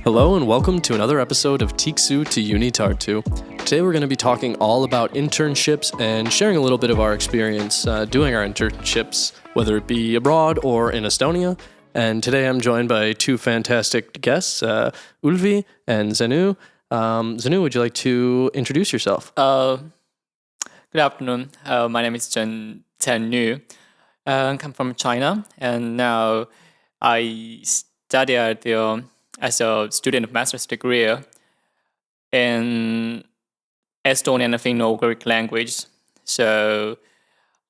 Hello and welcome to another episode of Tiksu to UniTartu. Today we're going to be talking all about internships and sharing a little bit of our experience doing our internships, whether it be abroad or in Estonia. And today I'm joined by two fantastic guests, Ulvi and Zhenyu. Zhenyu, would you like to introduce yourself? Good afternoon. My name is Zhenyu. I come from China, and now I study as a student of master's degree in Estonian and Finno-Ugric Languages. So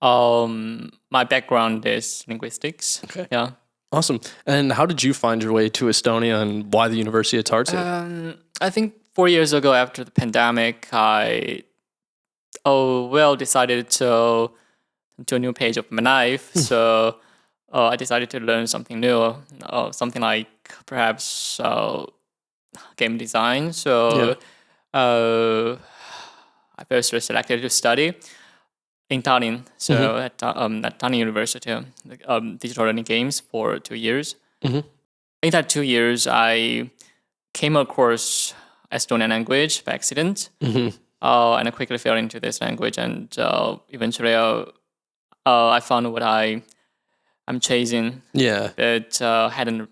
my background is linguistics. Okay. Yeah. Awesome. And how did you find your way to Estonia and why the University of Tartu? I think 4 years ago after the pandemic, I decided to a new page of my life. So I decided to learn something new, something like perhaps game design. So I first was selected to study in Tallinn, so at Tallinn University, digital learning games for 2 years. In that 2 years, I came across Estonian language by accident, and I quickly fell into this language, and eventually I found what I'm chasing. Yeah. But hadn't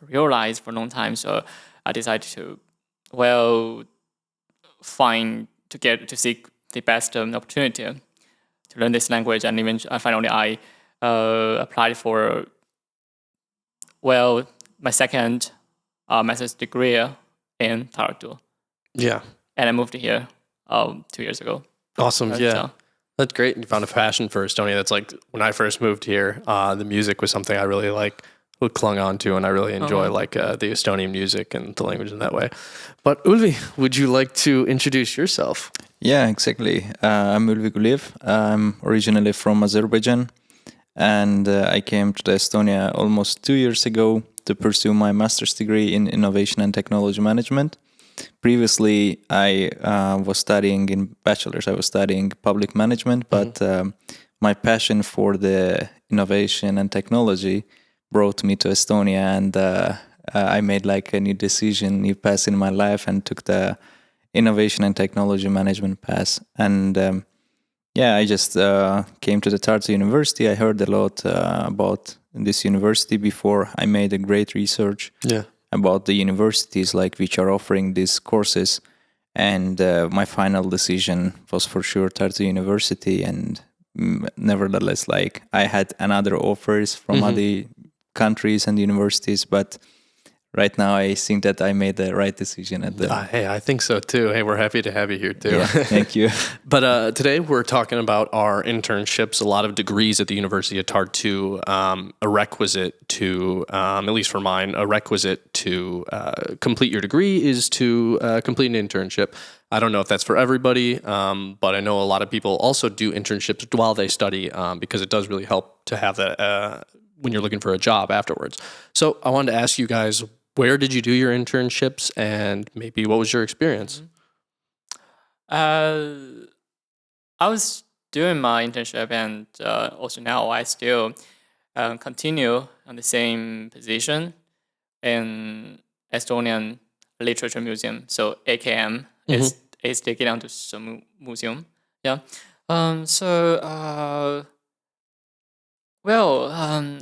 realized for a long time, so I decided to seek the best opportunity to learn this language, and eventually, finally, I applied for my second master's degree in Tartu. Yeah. And I moved here 2 years ago. Awesome. Right, Yeah. so- That's great. You found a passion for Estonia. That's like when I first moved here, the music was something I really clung on to, and I really enjoy the Estonian music and the language in that way. But Ulvi, would you like to introduce yourself? Yeah, exactly. I'm Ulvi Guliyev. I'm originally from Azerbaijan, and I came to Estonia almost 2 years ago to pursue my master's degree in innovation and technology management. Previously, I was studying in bachelor's. I was studying public management, but my passion for the innovation and technology brought me to Estonia, and I made like a new path in my life, and took the innovation and technology management path. And I just came to the Tartu University. I heard a lot about this university before. I made a great research. Yeah. About the universities which are offering these courses, and my final decision was for sure Tartu University. And nevertheless, I had another offers from other countries and universities, but right now I think that I made the right decision at the Hey, I think so too. Hey, we're happy to have you here too. Yeah, thank you. But today we're talking about our internships. A lot of degrees at the University of Tartu, a requisite to, at least for mine, a requisite to complete your degree is to complete an internship. I don't know if that's for everybody, but I know a lot of people also do internships while they study because it does really help to have that when you're looking for a job afterwards. So I wanted to ask you guys, where did you do your internships, and maybe what was your experience? I was doing my internship, and also now I still continue on the same position in Estonian Literature Museum. So AKM is the Kirjanduse Museum. Yeah.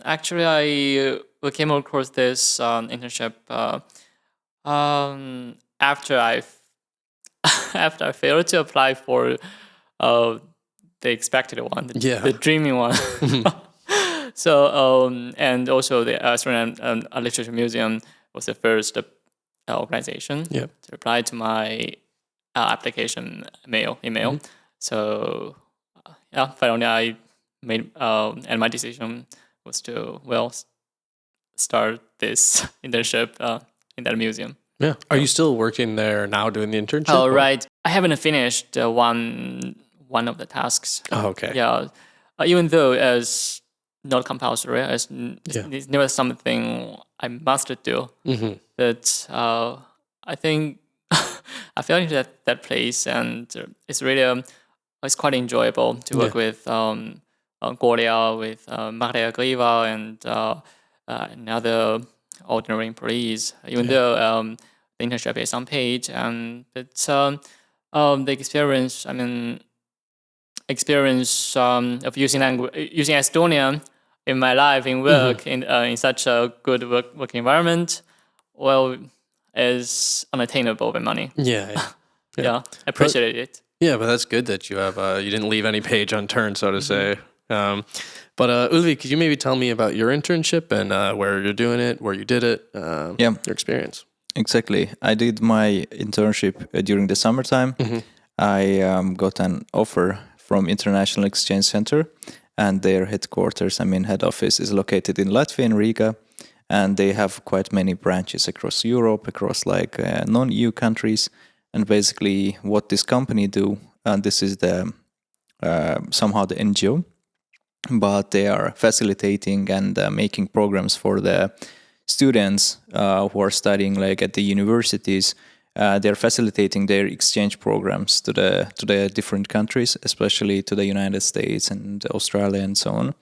Actually, I came across this internship after I failed to apply for the expected one, the dreaming one. So and also the Estonian Literature Museum was the first organization to reply to my application email. So finally I made and my decision was to start this internship in that museum. Yeah. Are you still working there now doing the internship? Oh, right. I haven't finished one of the tasks. Oh, okay. Yeah. Even though it's not compulsory, it's never something I must do. But I think I fell into that place, and it's really it's quite enjoyable to work with Golia, with Maria Griva, and other ordinary employees. Even though the internship is unpaid. But the experience of using Estonian in my life, in work, in such a good work environment, well, is unattainable with money. Yeah. Yeah, I appreciate it. Yeah, but that's good that you have you didn't leave any page unturned, so to say. But Ulvi, could you maybe tell me about your internship and where you're doing it, where you did it, your experience? Exactly. I did my internship during the summertime. I got an offer from International Exchange Center, and their headquarters, head office, is located in Latvia, in Riga, and they have quite many branches across Europe, across like non-EU countries. And basically, what this company do, and this is the somehow the NGO, but they are facilitating and making programs for the students who are studying like at the universities. They're facilitating their exchange programs to the different countries, especially to the United States and Australia and so on.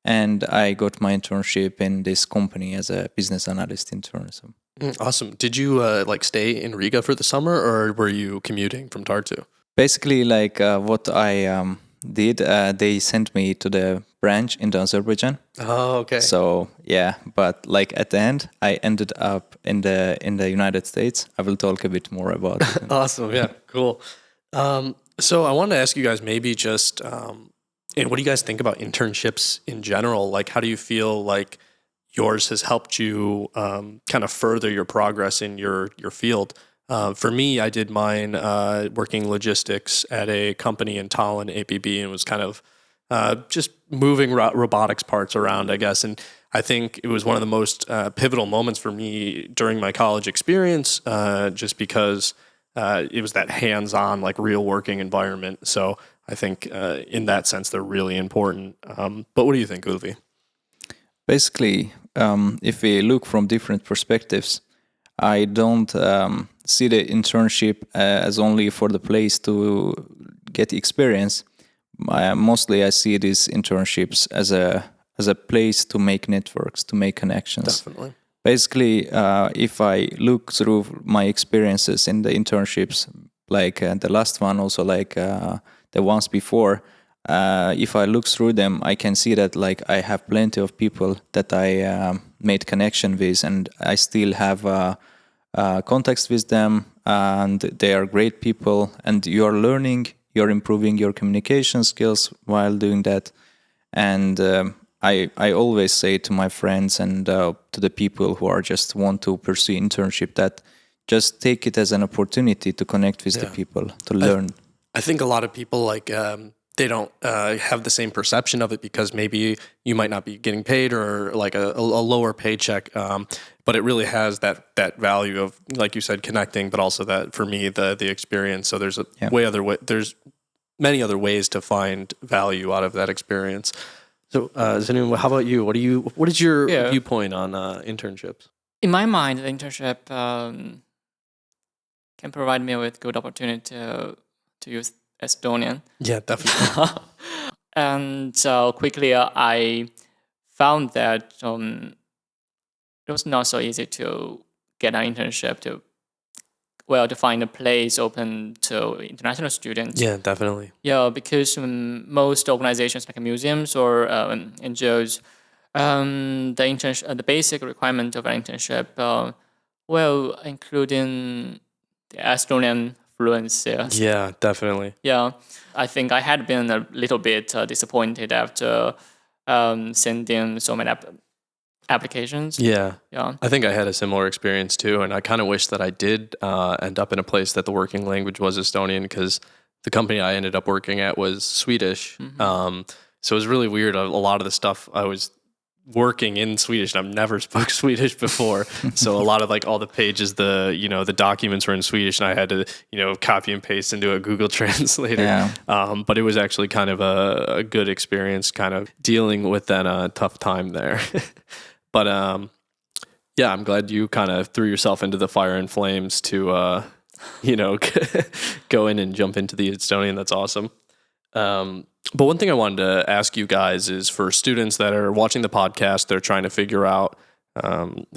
And I got my internship in this company as a business analyst intern. So. Awesome. Did you stay in Riga for the summer, or were you commuting from Tartu? Basically, what I did, they sent me to the branch in Azerbaijan. Oh, okay. So yeah, but at the end, I ended up in the United States. I will talk a bit more about it. Awesome. Yeah. Cool. So I wanted to ask you guys maybe just, and what do you guys think about internships in general? Like, how do you feel like yours has helped you kind of further your progress in your field? For me, I did mine working logistics at a company in Tallinn, APB, and was kind of just moving robotics parts around, I guess. And I think it was one of the most pivotal moments for me during my college experience, just because it was that hands-on, like real working environment. So I think in that sense, they're really important. But what do you think, Ulvi? Basically, if we look from different perspectives, I don't see the internship as only for the place to get experience. Mostly, I see these internships as a place to make networks, to make connections. Definitely. Basically, if I look through my experiences in the internships, like the last one, also like the ones before, if I look through them, I can see that like I have plenty of people that I made connection with, and I still have contacts with them, and they are great people. And you are learning, you're improving your communication skills while doing that. And I always say to my friends and to the people who are just want to pursue internship that just take it as an opportunity to connect with the people, to learn. I think a lot of people they don't have the same perception of it because maybe you might not be getting paid or like a lower paycheck, but it really has that value of, like you said, connecting, but also that for me the experience. So there's there's many other ways to find value out of that experience. So Zhenyu, how about you? What is your viewpoint on internships? In my mind, the internship can provide me with good opportunity to use Estonian. Yeah, definitely. And quickly I found that it was not so easy to get an internship to find a place open to international students. Yeah, definitely. Yeah, because most organizations like museums or NGOs, the basic requirement of an internship, including the Estonian fluency. Yeah, definitely. Yeah, I think I had been a little bit disappointed after sending so many applications. Yeah. Yeah. I think I had a similar experience too, and I kind of wish that I did end up in a place that the working language was Estonian, because the company I ended up working at was Swedish. Mm-hmm. So it was really weird. A lot of the stuff I was working in Swedish, and I've never spoke Swedish before. So a lot of like all the pages, the documents were in Swedish, and I had to, copy and paste into a Google Translator. Yeah. But it was actually kind of a good experience kind of dealing with that tough time there. But yeah, I'm glad you kind of threw yourself into the fire and flames to, go in and jump into the Estonian. That's awesome. But one thing I wanted to ask you guys is, for students that are watching the podcast, they're trying to figure out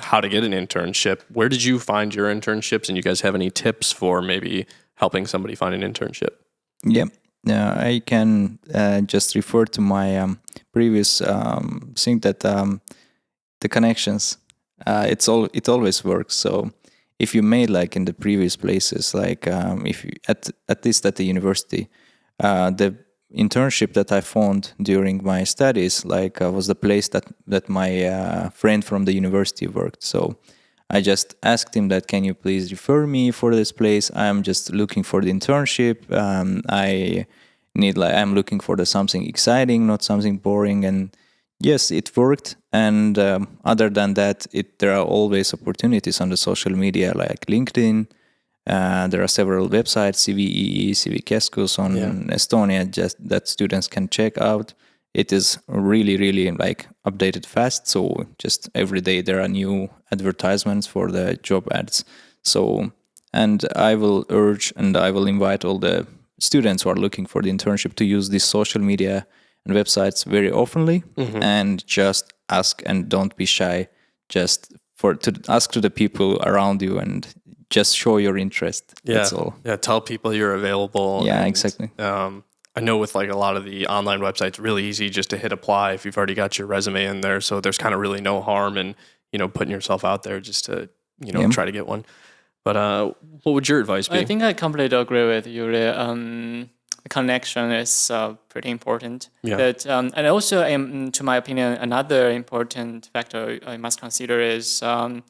how to get an internship. Where did you find your internships? And you guys have any tips for maybe helping somebody find an internship? Yeah, I can just refer to my previous thing that the connections, it always works. So if you made like in the previous places, like if you, at least at the university, the internship that I found during my studies, like was the place that my friend from the university worked. So I just asked him that, can you please refer me for this place? I'm just looking for the internship. I'm looking for something exciting, not something boring. And yes, it worked. And other than that, there are always opportunities on the social media like LinkedIn. There are several websites, CVEE, CVKeskus on Estonia, just that students can check out. It is really, really like updated fast. So just every day there are new advertisements for the job ads. So, and I will urge and I will invite all the students who are looking for the internship to use these social media and websites very oftenly, and just ask and don't be shy. Just to ask to the people around you and just show your interest. Yeah. That's all. Yeah. Tell people you're available. Yeah, and, exactly. I know with like a lot of the online websites, really easy just to hit apply if you've already got your resume in there. So there's kind of really no harm in, putting yourself out there just to, try to get one. But what would your advice be? I think I completely agree with you. The connection is pretty important. Yeah. But, and also, to my opinion, another important factor I must consider is, how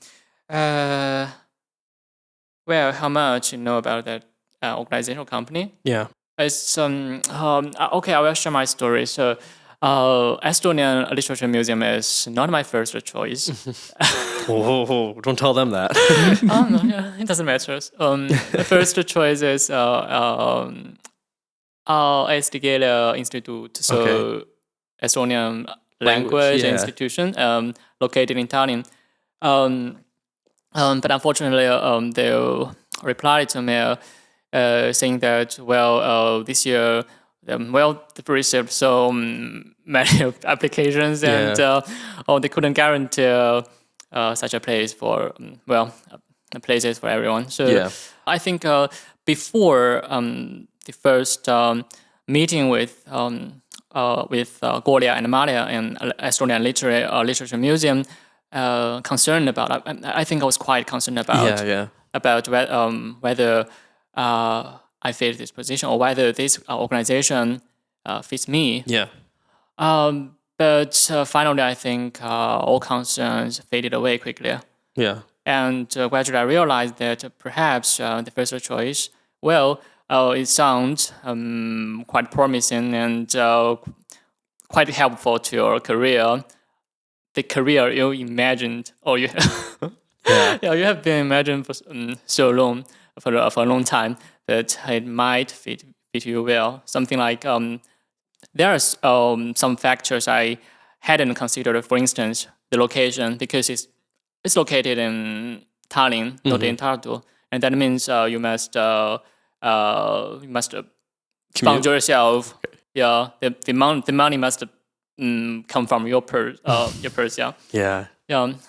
much you know about that organizational company. Yeah. It's okay. I will share my story. So, Estonian Literature Museum is not my first choice. Whoa, don't tell them that. No, yeah, it doesn't matter. The first choice is Eesti Institute, so Estonian Language Institution, located in Tallinn. But unfortunately, they replied to me saying that, this year, they've received so many applications, and they couldn't guarantee such a place for places for everyone. So I think before the first meeting with Golia and Maria and Estonian Literature Museum, concerned about. I think I was quite concerned about whether I fit this position or whether this organization fits me. Yeah. But finally, I think all concerns faded away quickly. Yeah. And gradually, I realized that perhaps the first choice, it sounds quite promising and quite helpful to your career. The career you imagined, or you, you have been imagined for so long, for a long time, that it might fit you well. Something like there are some factors I hadn't considered. For instance, the location, because it's located in Tallinn, not in Tartu, and that means you must spend yourself. Yeah, the money must come from your purse. Yeah.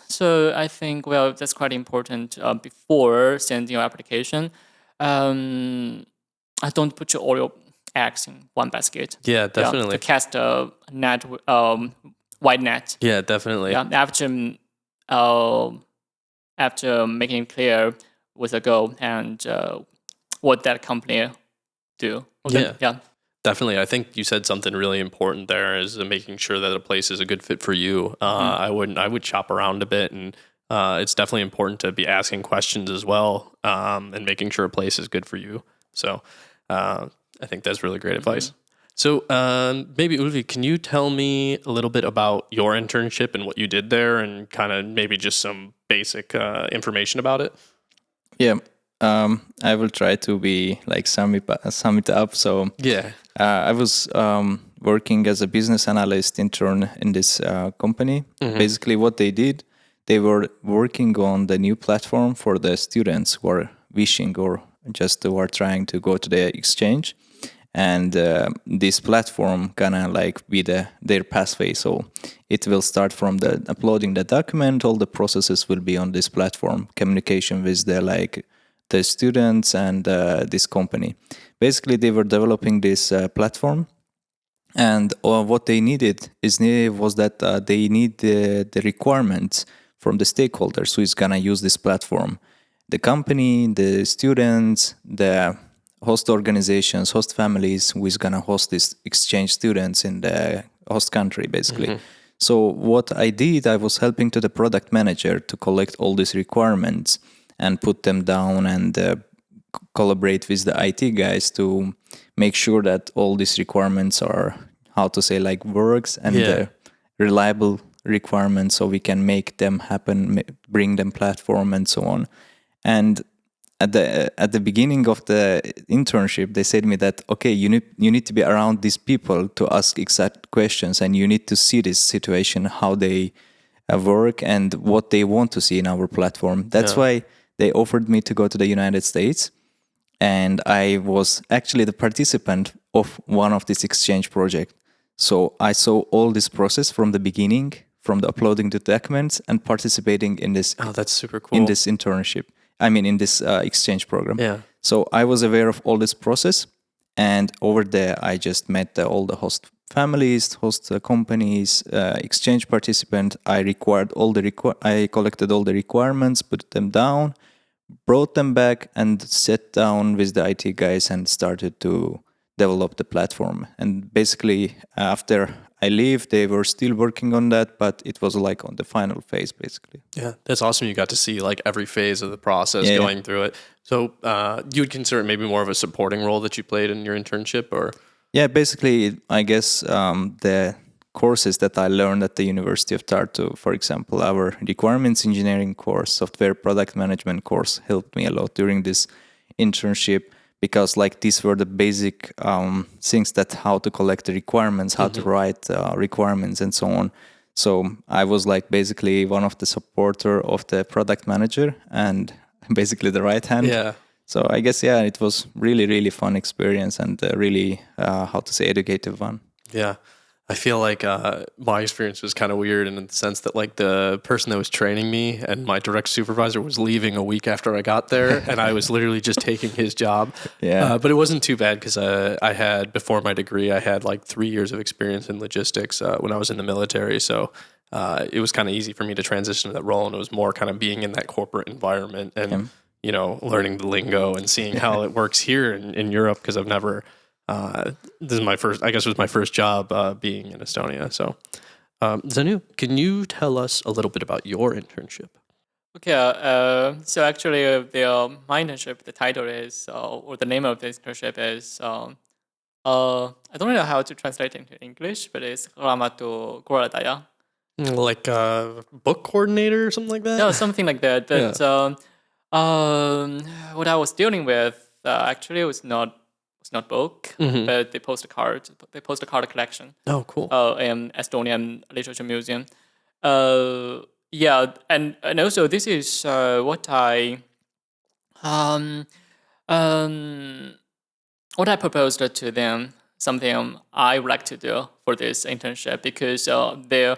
So I think that's quite important before sending your application. I don't put all your eggs in one basket. Yeah, definitely. To cast a net, wide net. Yeah, definitely. Yeah, after making it clear with a goal and what that company do. Yeah. Definitely. I think you said something really important there is making sure that a place is a good fit for you. I would shop around a bit, and it's definitely important to be asking questions as well, and making sure a place is good for you. So I think that's really great advice. So maybe Ulvi, can you tell me a little bit about your internship and what you did there, and kind of maybe just some basic information about it? Yeah. I will try to be like sum it up. So I was working as a business analyst intern in this company. Basically, what they did, they were working on the new platform for the students who are wishing or just who are trying to go to the exchange. and this platform gonna like be their pathway. So it will start from the uploading the document. All the processes will be on this platform. Communication with the students and this company. Basically, they were developing this platform, and what they needed was that they need the requirements from the stakeholders who is gonna use this platform. The company, the students, the host organizations, host families who is going to host these exchange students in the host country, basically. So what I did, I was helping to the product manager to collect all these requirements and put them down and collaborate with the IT guys to make sure that all these requirements are, how to say, like works and reliable requirements, so we can make them happen, bring them platform and so on. And at the beginning of the internship, they said to me that, okay, you need to be around these people to ask exact questions, and you need to see this situation, how they work and what they want to see in our platform. That's why they offered me to go to the United States, and I was actually the participant of one of this exchange project. So I saw all this process from the beginning, from the uploading the documents and participating in this. Oh, that's super cool. In this internship. I mean, in this exchange program. Yeah. So I was aware of all this process, and over there I just met all the host families, host companies, exchange participant. I collected all the requirements, put them down, brought them back, and sat down with the IT guys and started to develop the platform. And basically, after I leave, they were still working on that, but it was like on the final phase, basically. Yeah, that's awesome. You got to see like every phase of the process going through it. So you would consider it maybe more of a supporting role that you played in your internship, or? Yeah, basically, I guess the courses that I learned at the University of Tartu, for example, our requirements engineering course, software product management course, helped me a lot during this internship. Because like these were the basic things, that how to collect the requirements, how to write requirements and so on. So I was like basically one of the supporter of the product manager and basically the right hand. Yeah. So I guess, it was really, really fun experience and really, how to say, educative one. Yeah. I feel like my experience was kind of weird in the sense that like the person that was training me and my direct supervisor was leaving a week after I got there, and I was literally just taking his job. Yeah. But it wasn't too bad because I had, before my degree, I had like 3 years of experience in logistics when I was in the military. So it was kind of easy for me to transition to that role, and it was more kind of being in that corporate environment and, you know, learning the lingo and seeing how it works here in Europe, because I've never... this is my first, I guess it was my first job being in Estonia. So, Zhenyu, can you tell us a little bit about your internship? Okay, so actually, my internship, the title is, or the name of the internship is, I don't know how to translate it into English, but it's Ramatu Koradaya. Like a book coordinator or something like that? No, something like that. But what I was dealing with actually was not book, but the postcard collection. Oh, cool. In Estonian Literature Museum. And also this is what I proposed to them, something I would like to do for this internship, because Golia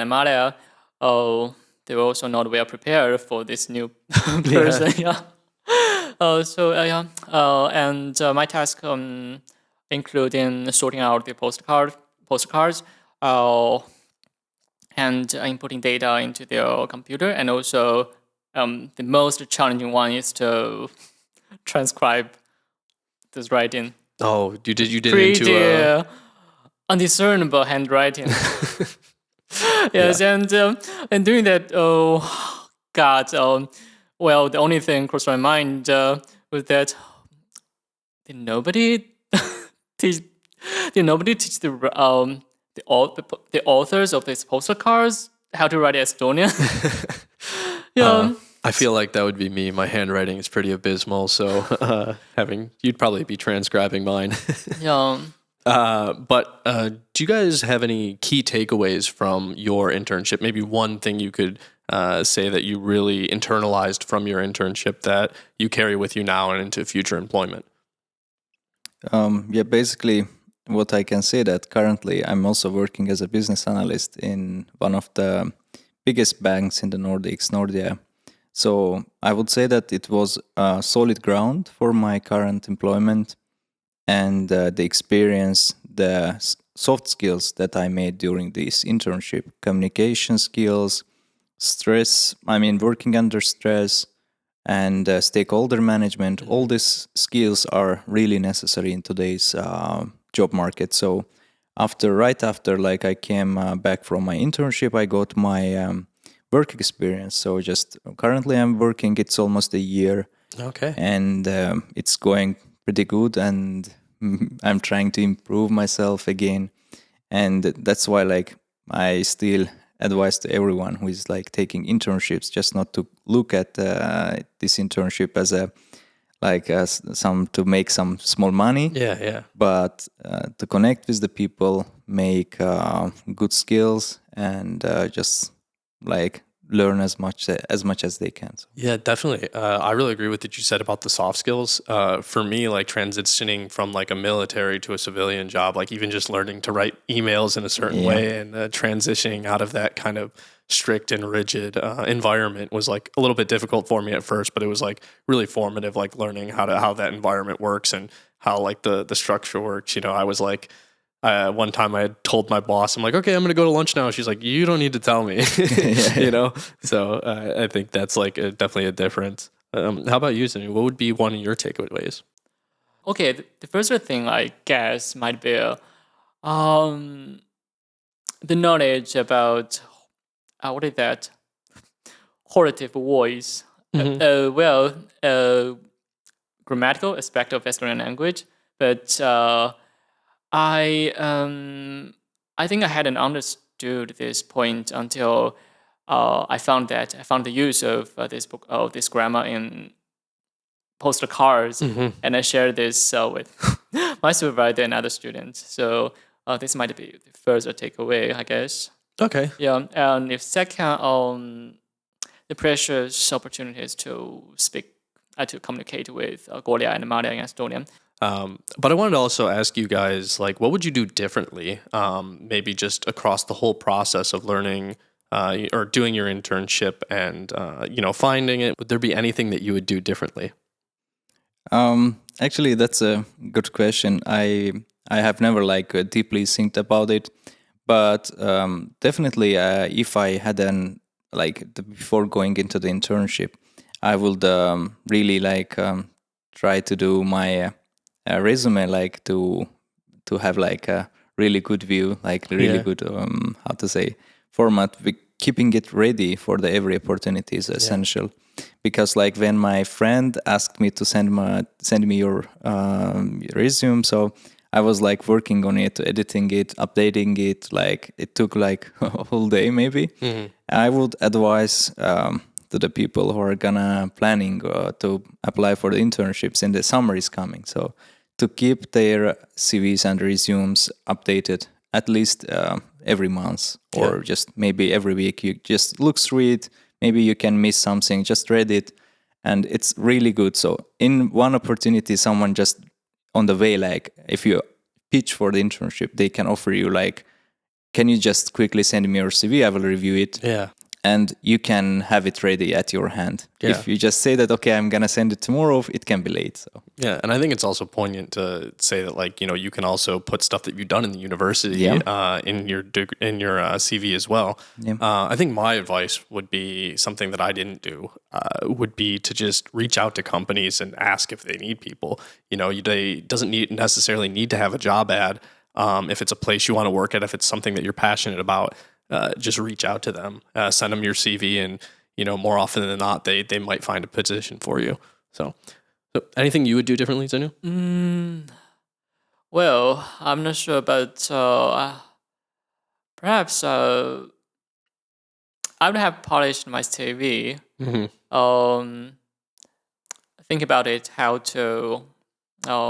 and Maria, they were also not well prepared for this new person. And my task including sorting out the postcards, and inputting data into their computer, and also the most challenging one is to transcribe this writing. Oh, you did Pretty into undiscernible handwriting. Yes, and doing that, oh God. Well, the only thing crossed my mind was that did nobody teach the authors of these postcards how to write Estonian? I feel like that would be me. My handwriting is pretty abysmal, so you'd probably be transcribing mine. But do you guys have any key takeaways from your internship? Maybe one thing you could say that you really internalized from your internship that you carry with you now and into future employment? Yeah, basically, what I can say that currently I'm also working as a business analyst in one of the biggest banks in the Nordics, Nordea. So I would say that it was a solid ground for my current employment, and the experience, the soft skills that I made during this internship, communication skills, stress, I mean, working under stress, and stakeholder management, all these skills are really necessary in today's job market. So right after like I came back from my internship, I got my work experience. So just currently I'm working, it's almost a year, Okay. and it's going pretty good, and I'm trying to improve myself again. And that's why like I still advise to everyone who is like taking internships just not to look at this internship as a like as some to make some small money, Yeah. but to connect with the people, make good skills, and just like learn as much as they can. So. Yeah, definitely. I really agree with what you said about the soft skills. For me, like transitioning from like a military to a civilian job, like even just learning to write emails in a certain Yeah. way and transitioning out of that kind of strict and rigid environment was like a little bit difficult for me at first, but it was like really formative, like learning how that environment works and how like the structure works. You know, I was like, one time I had told my boss, I'm like, okay, I'm going to go to lunch now. She's like, you don't need to tell me, you know? So I think that's like definitely a difference. How about you, Zhenyu? What would be one of your takeaways? Okay, the first thing I guess might be um, the knowledge about what is that qualitative voice. Mhm. Grammatical aspect of Estonian language, but I think I hadn't understood this point until I found the use of this book of this grammar in postcards, Mhm. and I shared this with my supervisor and other students. So this might be the first takeaway, I guess. Okay. Yeah, and if second, the precious opportunities to speak, to communicate with Golia and Malia in Estonian. But I wanted to also ask you guys, like, what would you do differently? Maybe just across the whole process of learning or doing your internship and, finding it. Would there be anything that you would do differently? Actually, that's a good question. I have never like deeply think about it, but definitely, if I had before going into the internship, I would really like try to do my resume like to have like a really good view, like really Yeah. good how to say format. Keeping it ready for the every opportunity is Yeah. essential, because like when my friend asked me to send me your resume, so I was like working on it, editing it, updating it. Like it took like a whole day maybe. Mhm. I would advise to the people who are gonna planning to apply for the internships in the summer is coming. So to keep their CVs and resumes updated at least every month, or Yeah. just maybe every week. You just look through it. Maybe you can miss something. Just read it, and it's really good. So in one opportunity, someone just on the way, like if you pitch for the internship, they can offer you like, can you just quickly send me your CV? I will review it, Yeah. and you can have it ready at your hand. Yeah. If you just say that, okay, I'm gonna send it tomorrow, it can be late. So Yeah, and I think it's also poignant to say that, like, you can also put stuff that you've done in the university Yeah. in your CV as well. Yeah. I think my advice would be something that I didn't do. Would be to just reach out to companies and ask if they need people. They doesn't necessarily need to have a job ad. If it's a place you want to work at, if it's something that you're passionate about, just reach out to them, send them your CV, and more often than not, they might find a position for you. So anything you would do differently, Zenu? Well, I'm not sure, but perhaps I would have polished my CV. Mm-hmm. Think about it, how to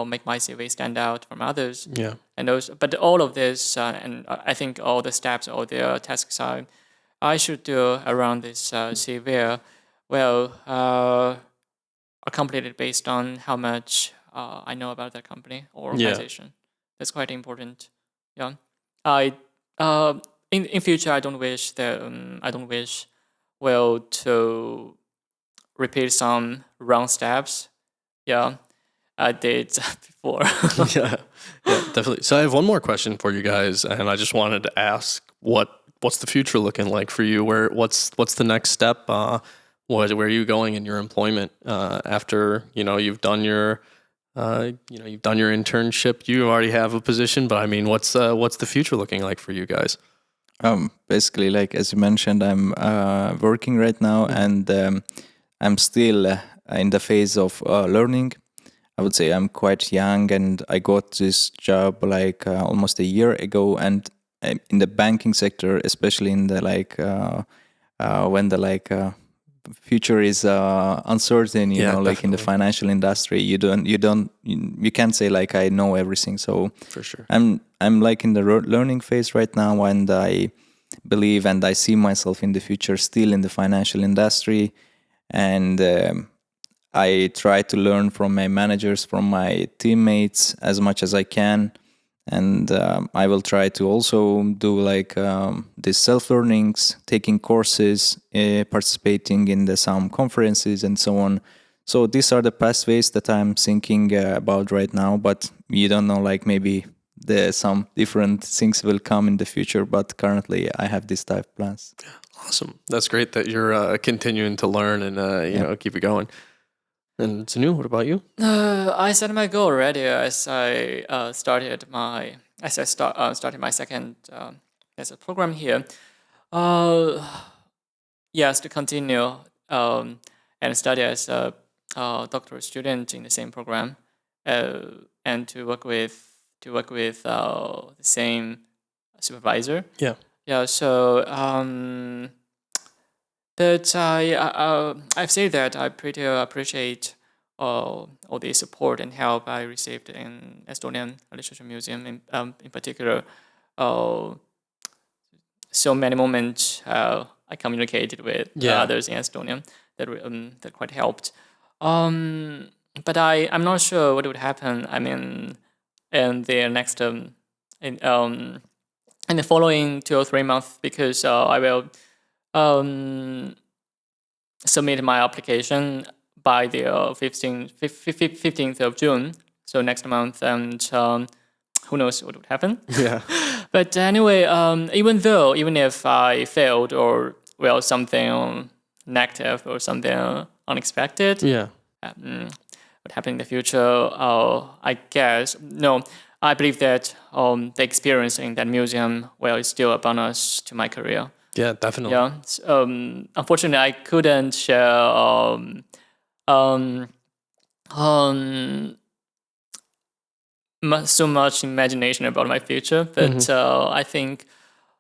make my CV stand out from others, Yeah. and those. But all of this, and I think all the steps, all the tasks I should do around this CV, well, are completed based on how much I know about that company or organization. That's quite important. Yeah, I in future I don't wish that to repeat some wrong steps. Yeah, I did before. Yeah, definitely. So I have one more question for you guys, and I just wanted to ask what's the future looking like for you? What's the next step? Where are you going in your employment after you've done your you've done your internship? You already have a position, but I mean, what's the future looking like for you guys? Basically, like as you mentioned, I'm working right now, and I'm still in the phase of learning. I would say I'm quite young, and I got this job like almost a year ago, and in the banking sector, especially in the when the future is uncertain, you know, like definitely. in the financial industry, you can't say like I know everything. So For sure. I'm like in the learning phase right now, and I believe and I see myself in the future still in the financial industry, and I try to learn from my managers, from my teammates as much as I can. And I will try to also do like these self-learnings, taking courses, participating in some conferences and so on. So these are the pathways that I'm thinking about right now, but you don't know, like maybe some different things will come in the future, but currently I have this type of plans. Awesome. That's great that you're continuing to learn and keep it going. And Zhenyu, what about you? I set my goal already as I started my second as a program here. Yes, to continue and study as a doctoral student in the same program, and to work with the same supervisor. Yeah. Yeah. So that I've said that I pretty appreciate all the support and help I received in Estonian Literature Museum in particular. So many moments I communicated with others in Estonian that quite helped. But I'm not sure what would happen. I mean, in the next in the following 2 or 3 months, because I will submit my application by the 15th of June, so next month, and who knows what would happen. Yeah. But anyway, even if I failed or something negative or something unexpected, Yeah. what happened in the future, I guess no. I believe that the experience in that museum is still a bonus to my career. Yeah, definitely. Yeah. Unfortunately, I couldn't share so much imagination about my future, but I think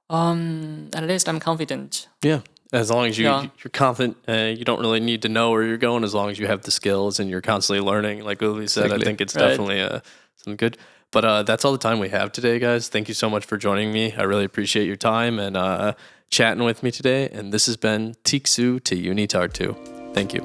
at least I'm confident. Yeah. As long as you're confident, you don't really need to know where you're going. As long as you have the skills and you're constantly learning, like Ulvi said, Exactly. I think it's definitely something good. But that's all the time we have today, guys. Thank you so much for joining me. I really appreciate your time and chatting with me today. And this has been Tiksu to UniTartu. Thank you.